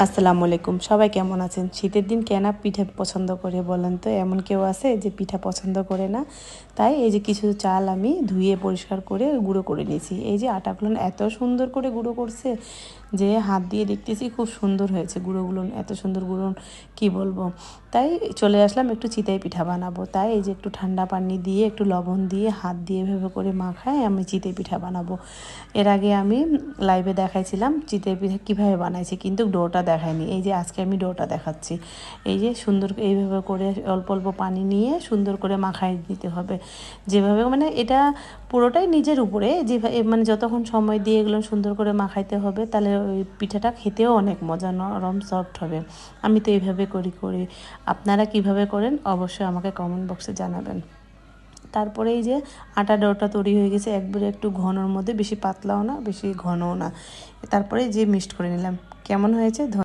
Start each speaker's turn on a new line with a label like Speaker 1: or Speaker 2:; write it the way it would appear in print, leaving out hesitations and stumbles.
Speaker 1: আসসালামু আলাইকুম। সবাই কেমন আছেন? শীতের দিন কে না পিঠা পছন্দ করে বলেন তো? এমন কেউ আছে যে পিঠা পছন্দ করে না? তাই এই যে কিছু চাল আমি ধুয়ে পরিষ্কার করে গুঁড়ো করে নিয়েছি। এই যে আটাগুলো এত সুন্দর করে গুঁড়ো করছে যে হাত দিয়ে দেখতেছি খুব সুন্দর হয়েছে গুঁড়োগুলো, এত সুন্দর গুঁড়ো কি বলবো। তাই চলে আসলাম একটু চিতই পিঠা বানাবো। তাই এই যে একটু ঠান্ডা পানি দিয়ে একটু লবণ দিয়ে হাত দিয়ে এভাবে করে মাখায় আমি চিতই পিঠা বানাবো। এর আগে আমি লাইভে দেখাইছিলাম চিতই পিঠা কীভাবে বানাইছি, কিন্তু ডোটা দেখায়নি। এই যে আজকে আমি ডোটা দেখাচ্ছি। এই যে সুন্দর এইভাবে করে অল্প অল্প পানি নিয়ে সুন্দর করে মাখাই দিতে হবে। যেভাবে মানে এটা পুরোটাই নিজের উপরে, যেভাবে মানে যতক্ষণ সময় দিয়ে এগুলো সুন্দর করে মাখাইতে হবে, তাহলে ওই পিঠাটা খেতেও অনেক মজা, নরম সফট হবে। আমি তো এইভাবে করি। আপনারা কিভাবে করেন অবশ্যই আমাকে কমেন্ট বক্সে জানাবেন। তারপরে এই যে আটা ডোটা তৈরি হয়ে গেছে একবারে একটু ঘনর মধ্যে, বেশি পাতলাও না বেশি ঘনও না। তারপরে যে মিক্সড করে নিলাম। কেমন হয়েছে?